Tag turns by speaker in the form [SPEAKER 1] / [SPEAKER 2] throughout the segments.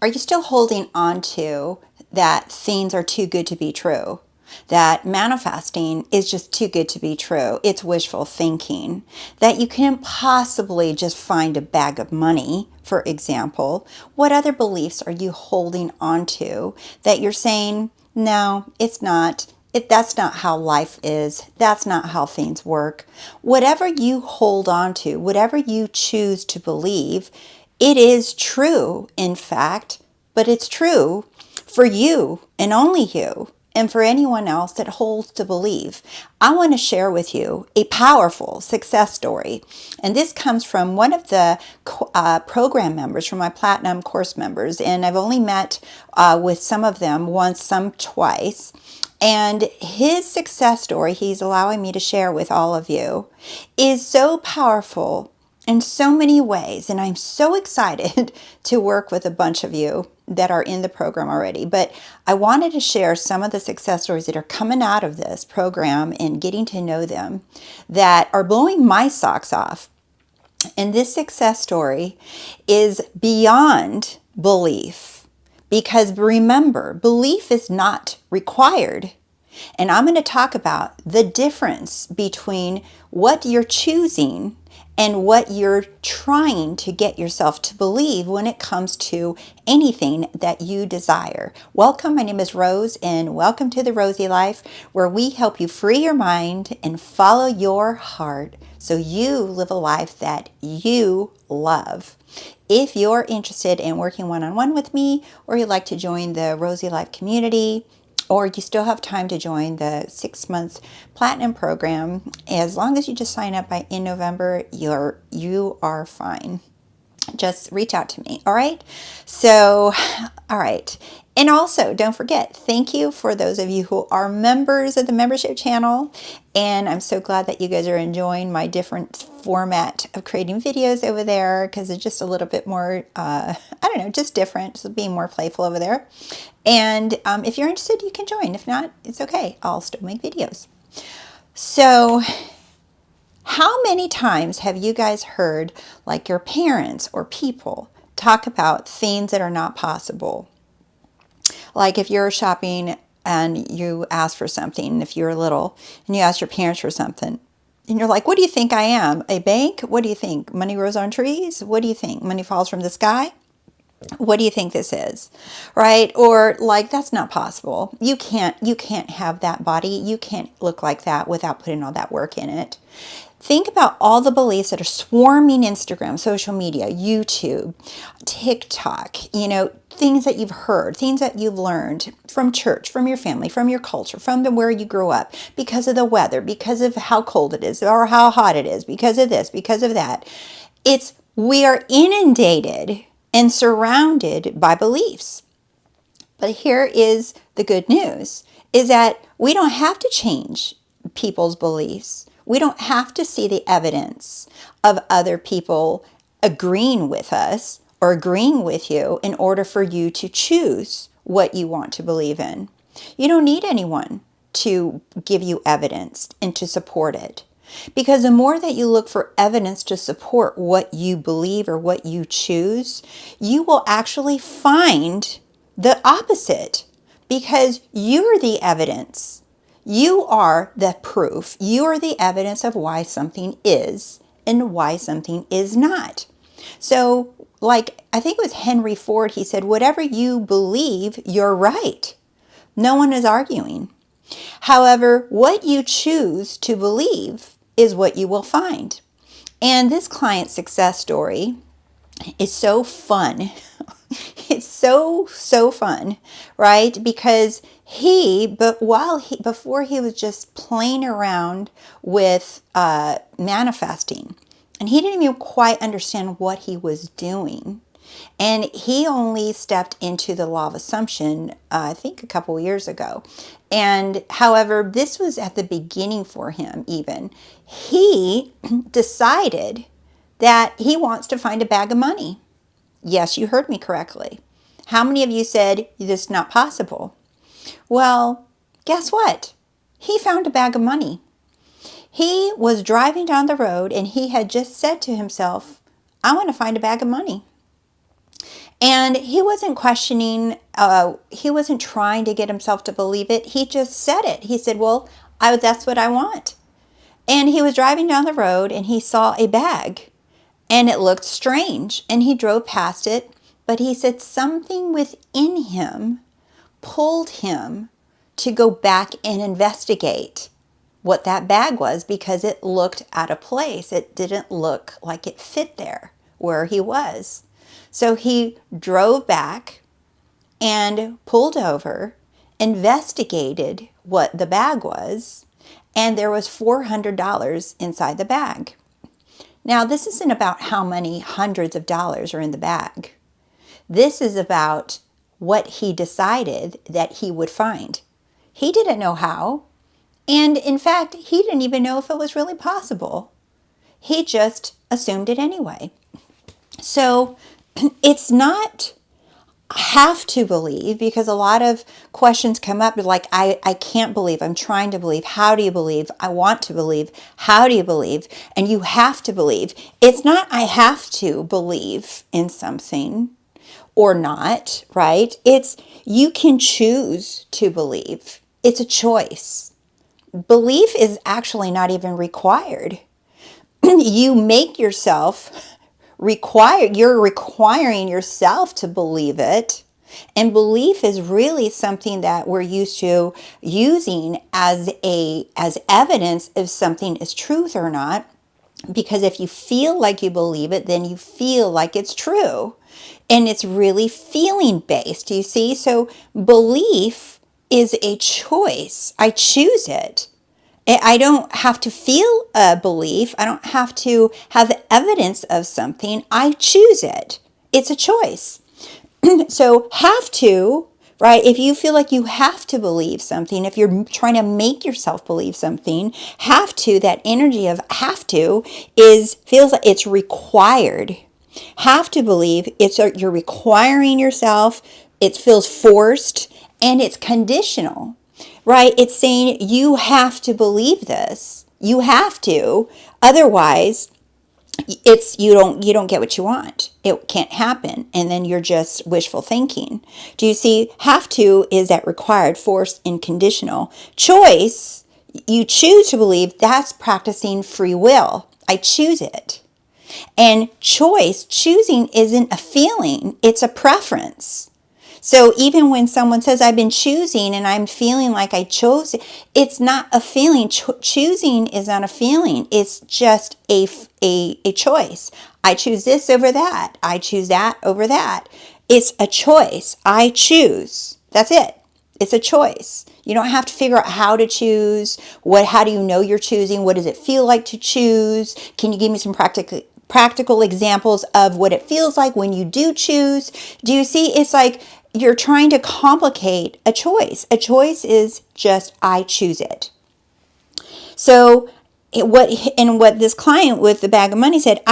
[SPEAKER 1] Are you still holding on to that things are too good to be true? That manifesting is just too good to be true. It's wishful thinking. That you can't possibly just find a bag of money, for example. What other beliefs are you holding on to that you're saying, no, it's not. That's not how life is. That's not how things work. Whatever you hold on to, whatever you choose to believe, it is true, in fact, but it's true for you and only you, and for anyone else that holds to believe. I want to share with you a powerful success story. And this comes from one of the program members, from my Platinum course members. And I've only met with some of them once, some twice. And his success story, he's allowing me to share with all of you, is so powerful in so many ways. And I'm so excited to work with a bunch of you that are in the program already. But I wanted to share some of the success stories that are coming out of this program and getting to know them that are blowing my socks off. And this success story is beyond belief. Because remember, belief is not required. And I'm going to talk about the difference between what you're choosing and what you're trying to get yourself to believe when it comes to anything that you desire. Welcome, my name is Rose, and welcome to The Rosey Life, where we help you free your mind and follow your heart so you live a life that you love. If you're interested in working one-on-one with me, or you'd like to join the Rosey Life community, or you still have time to join the 6-month Platinum program, as long as you just sign up in November, you are fine. Just reach out to me, all right? So, all right. And also, don't forget, thank you for those of you who are members of the membership channel. And I'm so glad that you guys are enjoying my different format of creating videos over there, because it's just a little bit more, I don't know, just different, just being more playful over there. And if you're interested, you can join. If not, it's okay. I'll still make videos. So, how many times have you guys heard, like, your parents or people talk about things that are not possible? Like if you're shopping and you ask for something, if you're little and you ask your parents for something, and you're like, what do you think I am? A bank? What do you think? Money grows on trees? What do you think? Money falls from the sky? What do you think this is? Right? Or like, that's not possible. You can't have that body. You can't look like that without putting all that work in it. Think about all the beliefs that are swarming Instagram, social media, YouTube, TikTok, things that you've heard, things that you've learned from church, from your family, from your culture, from where you grew up, because of the weather, because of how cold it is or how hot it is, because of this, because of that. We are inundated and surrounded by beliefs. But here is the good news, is that we don't have to change people's beliefs. We don't have to see the evidence of other people agreeing with us or agreeing with you in order for you to choose what you want to believe in. You don't need anyone to give you evidence and to support it. Because the more that you look for evidence to support what you believe or what you choose, you will actually find the opposite, because you're the evidence. You are the proof. You are the evidence of why something is and why something is not. So, like, I think it was Henry Ford, he said, whatever you believe, you're right. No one is arguing. However, what you choose to believe is what you will find. And this client's success story is so fun. It's so fun, right? Because before he was just playing around with manifesting, and he didn't even quite understand what he was doing. And he only stepped into the law of assumption, I think a couple years ago. And however, this was at the beginning for him even. He decided that he wants to find a bag of money. Yes, you heard me correctly. How many of you said this is not possible? Well, guess what? He found a bag of money. He was driving down the road and he had just said to himself, I want to find a bag of money. And he wasn't questioning, he wasn't trying to get himself to believe it. He just said it. He said, well, that's what I want. And he was driving down the road and he saw a bag and it looked strange. And he drove past it. But he said something within him pulled him to go back and investigate what that bag was, because it looked out of place. It didn't look like it fit there where he was. So he drove back and pulled over, investigated what the bag was, and there was $400 inside the bag. Now, this isn't about how many hundreds of dollars are in the bag. This is about what he decided that he would find. He didn't know how. And in fact, he didn't even know if it was really possible. He just assumed it anyway. So it's not have to believe, because a lot of questions come up like, I can't believe, I'm trying to believe, how do you believe, I want to believe, how do you believe, and you have to believe. It's not I have to believe in something or not, right? It's you can choose to believe. It's a choice. Belief is actually not even required. You make yourself you're requiring yourself to believe it. And belief is really something that we're used to using as evidence if something is truth or not. Because if you feel like you believe it, then you feel like it's true. And it's really feeling based, you see? So belief is a choice. I choose it. I don't have to feel a belief. I don't have to have evidence of something. I choose it. It's a choice. So have to, right? If you feel like you have to believe something, if you're trying to make yourself believe something, have to, that energy of have to feels like it's required. Have to believe, you're requiring yourself. It feels forced and it's conditional. Right? It's saying you have to believe this. You have to. Otherwise, you don't get what you want. It can't happen. And then you're just wishful thinking. Do you see? Have to is that required, forced, and conditional. Choice, you choose to believe, that's practicing free will. I choose it. And choosing isn't a feeling, it's a preference. So even when someone says, I've been choosing and I'm feeling like I chose it, it's not a feeling. Choosing is not a feeling. It's just a choice. I choose this over that. I choose that over that. It's a choice. I choose. That's it. It's a choice. You don't have to figure out how to choose. How do you know you're choosing? What does it feel like to choose? Can you give me some practical examples of what it feels like when you do choose? Do you see? It's like you're trying to complicate a choice. A choice is just, I choose it. So what this client with the bag of money said,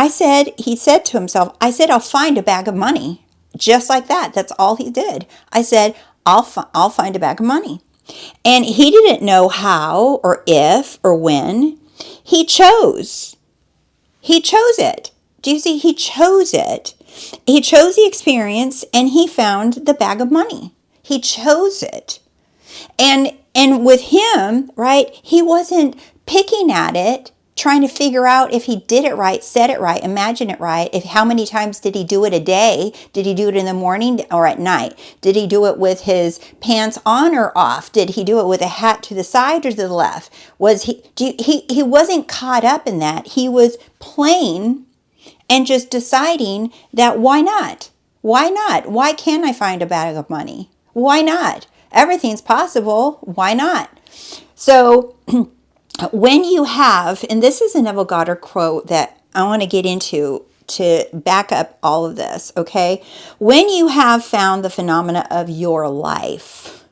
[SPEAKER 1] he said to himself, I'll find a bag of money. Just like that. That's all he did. I said, I'll find a bag of money. And he didn't know how or if or when. He chose. He chose it. Do you see? He chose it. He chose the experience and he found the bag of money. He chose it. And with him, right, he wasn't picking at it, trying to figure out if he did it right, said it right, imagine it right. How many times did he do it a day? Did he do it in the morning or at night? Did he do it with his pants on or off? Did he do it with a hat to the side or to the left? He wasn't caught up in that. He was playing and just deciding that why not? Why not? Why can't I find a bag of money? Why not? Everything's possible. Why not? So when you have, and this is a Neville GTR quote that I want to get into to back up all of this, okay? When you have found the phenomena of your life,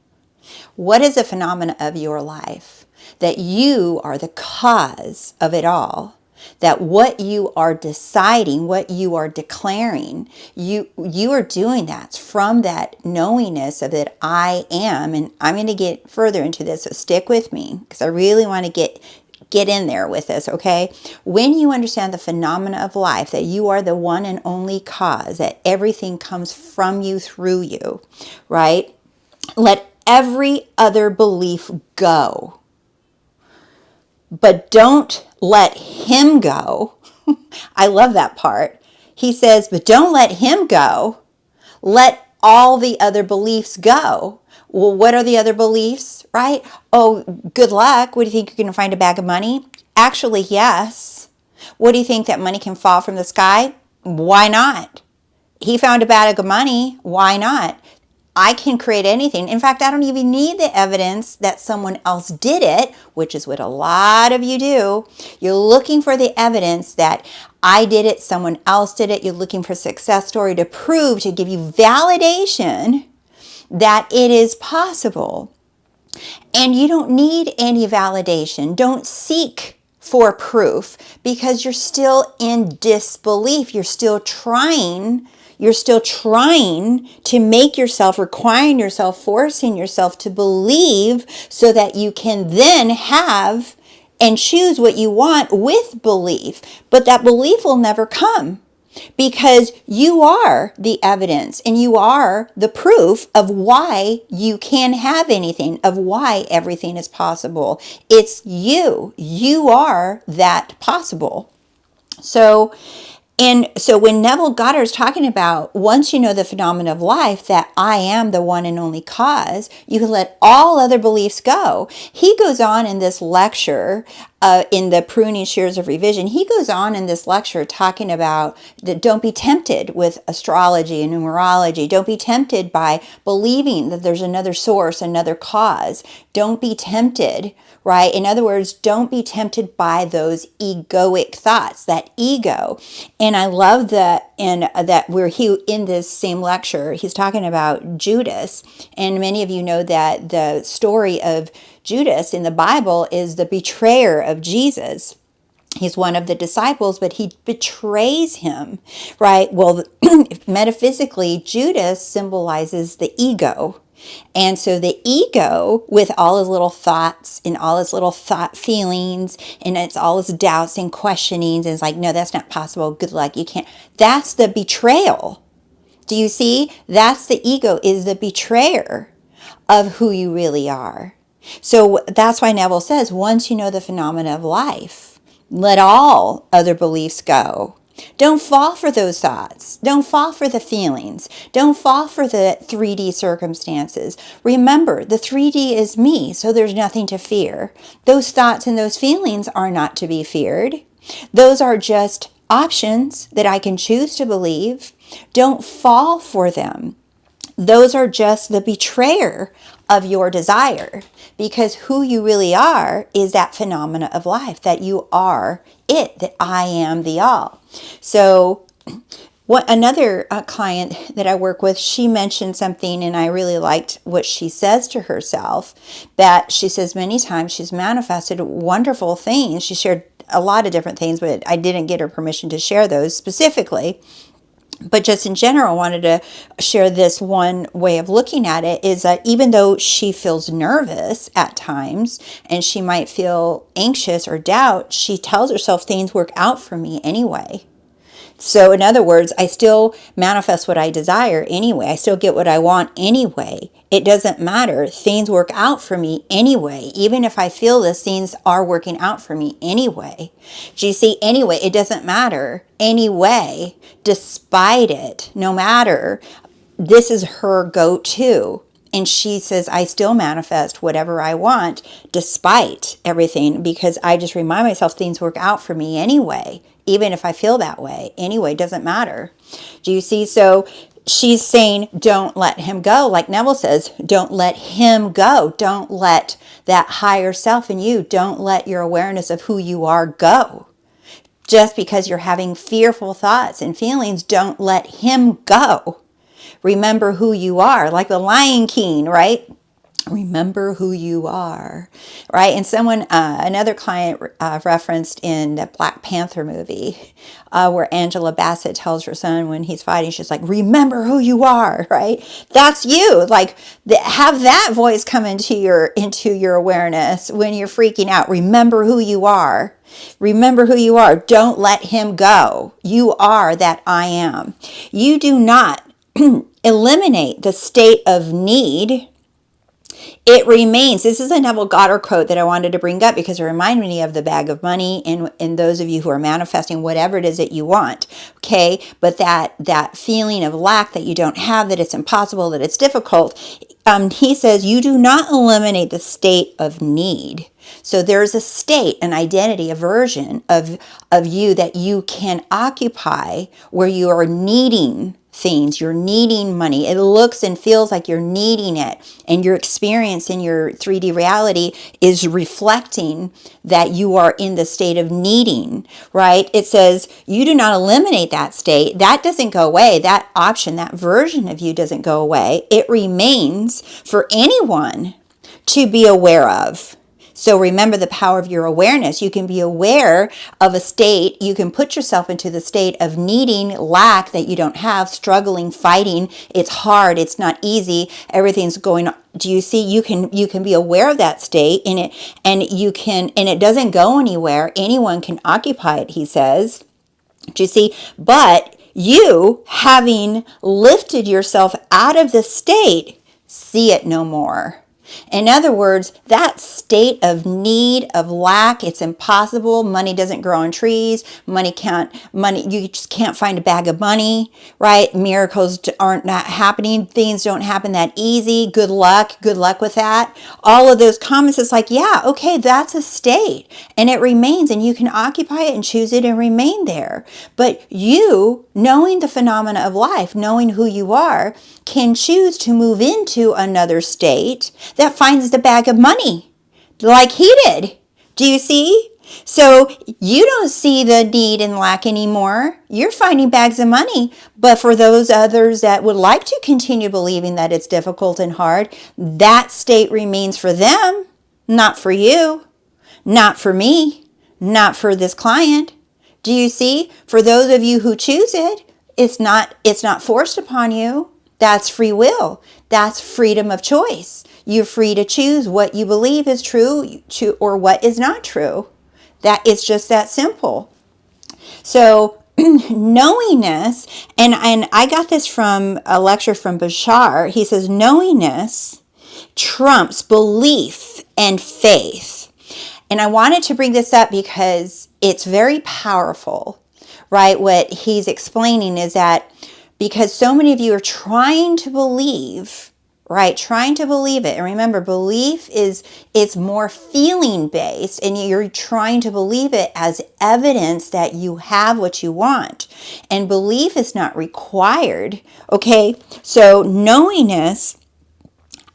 [SPEAKER 1] what is the phenomena of your life? That you are the cause of it all. That what you are deciding, what you are declaring, you are doing that from that knowingness of that I am. And I'm going to get further into this, so stick with me because I really want to get get in there with this, okay? When you understand the phenomena of life, that you are the one and only cause, that everything comes from you, through you, right? Let every other belief go. But don't let him go. I love that part. He says, but don't let him go. Let all the other beliefs go. Well, what are the other beliefs, right? Oh, good luck. What do you think, you're going to find a bag of money? Actually, yes. What do you think, that money can fall from the sky? Why not? He found a bag of money. Why not? I can create anything. In fact, I don't even need the evidence that someone else did it, which is what a lot of you do. You're looking for the evidence that I did it, someone else did it. You're looking for a success story to prove, to give you validation that it is possible. And you don't need any validation. Don't seek for proof, because you're still in disbelief. You're still trying to make yourself, requiring yourself, forcing yourself to believe so that you can then have and choose what you want with belief. But that belief will never come, because you are the evidence and you are the proof of why you can have anything, of why everything is possible. It's you. You are that possible. So when Neville Goddard is talking about, once you know the phenomena of life, that I am the one and only cause, you can let all other beliefs go. He goes on in this lecture, in the Pruning Shears of Revision, he goes on in this lecture talking about that don't be tempted with astrology and numerology. Don't be tempted by believing that there's another source, another cause. Don't be tempted, right? In other words, don't be tempted by those egoic thoughts, that ego. And I love that in this same lecture, he's talking about Judas. And many of you know that the story of Judas in the Bible is the betrayer of Jesus. He's one of the disciples, but he betrays him, right? Well, metaphysically, Judas symbolizes the ego. And so the ego, with all his little thoughts and all his little thought feelings, and it's all his doubts and questionings, and it's like, no, that's not possible. Good luck. You can't. That's the betrayal. Do you see? That's the ego, is the betrayer of who you really are. So that's why Neville says, once you know the phenomena of life, let all other beliefs go. Don't fall for those thoughts. Don't fall for the feelings. Don't fall for the 3D circumstances. Remember, the 3D is me, so there's nothing to fear. Those thoughts and those feelings are not to be feared. Those are just options that I can choose to believe. Don't fall for them. Those are just the betrayer of your desire, because who you really are is that phenomena of life, that you are it, that I am the all. So another client that I work with, she mentioned something, and I really liked what she says to herself, that she says many times she's manifested wonderful things. She shared a lot of different things, but I didn't get her permission to share those specifically. But just in general, I wanted to share this one way of looking at it, is that even though she feels nervous at times and she might feel anxious or doubt, she tells herself things work out for me anyway. So in other words, I still manifest what I desire anyway. I still get what I want anyway. It doesn't matter. Things work out for me anyway. Even if I feel this, things are working out for me anyway. Do you see? Anyway, it doesn't matter. Anyway, despite it, no matter, this is her go-to. And she says, I still manifest whatever I want despite everything, because I just remind myself things work out for me anyway. Even if I feel that way, anyway, doesn't matter. Do you see? So she's saying, don't let him go. Like Neville says, don't let him go. Don't let that higher self in you, don't let your awareness of who you are go. Just because you're having fearful thoughts and feelings, don't let him go. Remember who you are, like the Lion King, right? Remember who you are, right? And someone, another client referenced in the Black Panther movie, where Angela Bassett tells her son when he's fighting, she's like, remember who you are, right? That's you. Like, have that voice come into your awareness when you're freaking out. Remember who you are. Remember who you are. Don't let him go. You are that I am. You do not eliminate the state of need. It remains. This is a Neville GTR quote that I wanted to bring up because it reminded me of the bag of money and those of you who are manifesting whatever it is that you want. Okay. But that feeling of lack that you don't have, that it's impossible, that it's difficult. He says, you do not eliminate the state of need. So there's a state, an identity, a version of you that you can occupy where you are needing things, you're needing money. It looks and feels like you're needing it, and your experience in your 3D reality is reflecting that you are in the state of needing, right? It says you do not eliminate that state. That doesn't go away. That option, that version of you doesn't go away. It remains for anyone to be aware of. So remember the power of your awareness. You can be aware of a state. You can put yourself into the state of needing, lack that you don't have, struggling, fighting. It's hard. It's not easy. Everything's going on. Do you see? You can be aware of that state and it doesn't go anywhere. Anyone can occupy it, he says. Do you see? But you, having lifted yourself out of the state, see it no more. In other words, that state of need, of lack, it's impossible. Money doesn't grow on trees. You just can't find a bag of money, right? Miracles aren't not happening. Things don't happen that easy. Good luck with that. All of those comments, it's like, yeah, okay, that's a state and it remains and you can occupy it and choose it and remain there. But you, knowing the phenomena of life, knowing who you are, can choose to move into another state that finds the bag of money like he did. Do you see? So you don't see the need and lack anymore. You're finding bags of money. But for those others that would like to continue believing that it's difficult and hard, that state remains for them, not for you, not for me, not for this client. Do you see? For those of you who choose it, it's not forced upon you. That's free will. That's freedom of choice. You're free to choose what you believe is true or what is not true. That it's just that simple. So knowingness, and I got this from a lecture from Bashar. He says knowingness trumps belief and faith. And I wanted to bring this up because it's very powerful, right? What he's explaining is that because so many of you are trying to believe, right? Trying to believe it. And remember, belief it's more feeling based, and you're trying to believe it as evidence that you have what you want. And belief is not required. Okay. So knowingness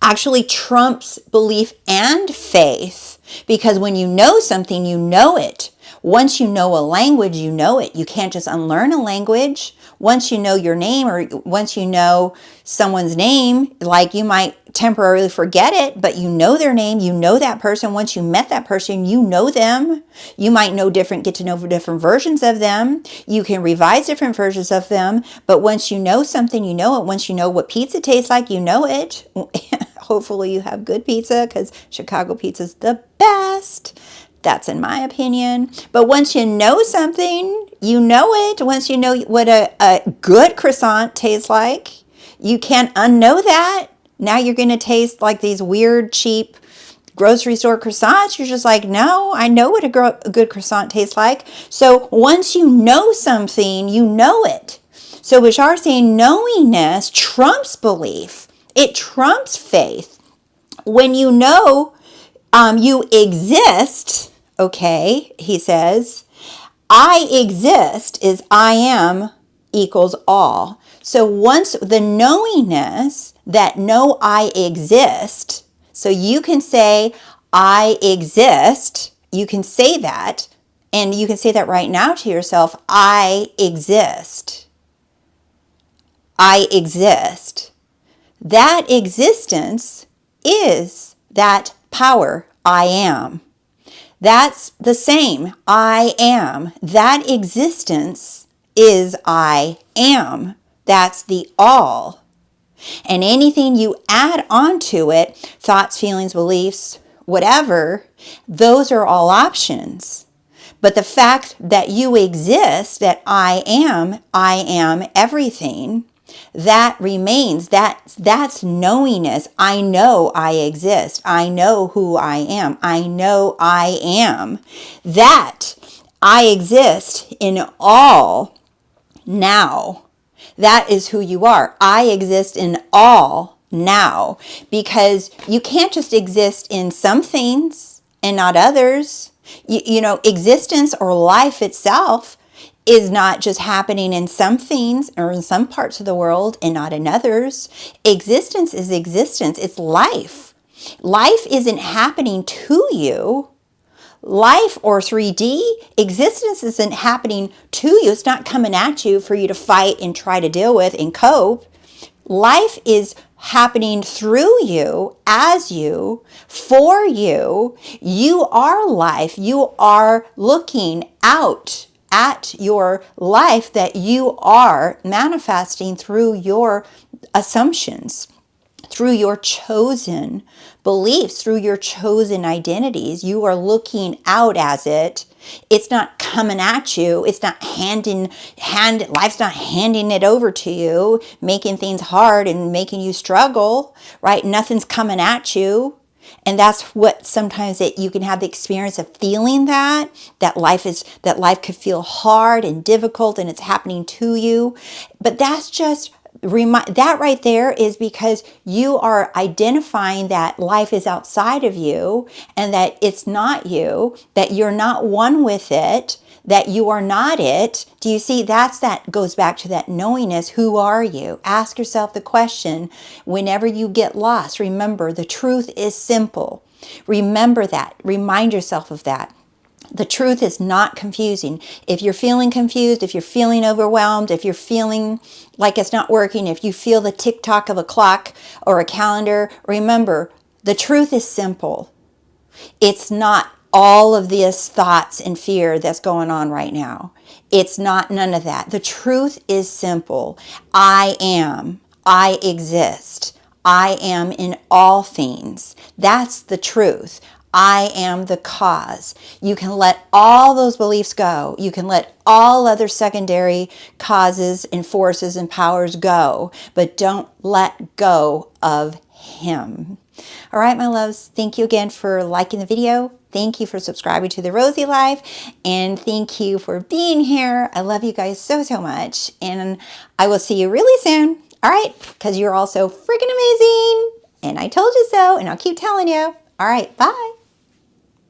[SPEAKER 1] actually trumps belief and faith, because when you know something, you know it. Once you know a language, you know it. You can't just unlearn a language. Once you know your name, or once you know someone's name, like you might temporarily forget it, but you know their name, you know that person. Once you met that person, you know them. You might get to know different versions of them. You can revise different versions of them. But once you know something, you know it. Once you know what pizza tastes like, you know it. Hopefully you have good pizza, because Chicago pizza is the best. That's in my opinion. But once you know something, you know it. Once you know what a good croissant tastes like, you can't unknow that. Now you're going to taste like these weird, cheap grocery store croissants. You're just like, no, I know what a good croissant tastes like. So once you know something, you know it. So Bashar's saying knowingness trumps belief. It trumps faith. When you know you exist, okay, he says, I exist is I am equals all. So once the knowingness that know I exist, so you can say I exist, you can say that, and you can say that right now to yourself, I exist. I exist. That existence is that power, I am. That's the same, I am. That existence is I am. That's the all. And anything you add onto it, thoughts, feelings, beliefs, whatever, those are all options. But the fact that you exist, that I am everything, that remains. That's knowingness. I know I exist. I know who I am. I know I am. That I exist in all now. That is who you are. I exist in all now, because you can't just exist in some things and not others. You know, existence or life itself is not just happening in some things or in some parts of the world and not in others. Existence is existence. It's life. Life isn't happening to you. Life, or 3D, existence isn't happening to you. It's not coming at you for you to fight and try to deal with and cope. Life is happening through you, as you, for you. You are life. You are looking out at your life that you are manifesting through your assumptions, through your chosen beliefs, through your chosen identities. You are looking out as it. It's not coming at you. It's not life's not handing it over to you, making things hard and making you struggle, right? Nothing's coming at you. And that's what sometimes you can have the experience of feeling that life could feel hard and difficult and it's happening to you. But that's just that right there is because you are identifying that life is outside of you and that it's not you, that you're not one with it, that you are not it. Do you see? That goes back to that knowingness. Who are you? Ask yourself the question whenever you get lost. Remember, the truth is simple. Remember that. Remind yourself of that. The truth is not confusing. If you're feeling confused, if you're feeling overwhelmed, if you're feeling like it's not working, if you feel the tick-tock of a clock or a calendar, remember, the truth is simple. It's not all of this thoughts and fear that's going on right now. It's not none of that. The truth is simple. I am. I exist. I am in all things. That's the truth. I am the cause. You can let all those beliefs go. You can let all other secondary causes and forces and powers go, but don't let go of Him. All right, my loves, thank you again for liking the video. Thank you for subscribing to The Rosey Life, and thank you for being here. I love you guys so, so much, and I will see you really soon. All right, because you're all so freaking amazing, and I told you so, and I'll keep telling you. All right, bye.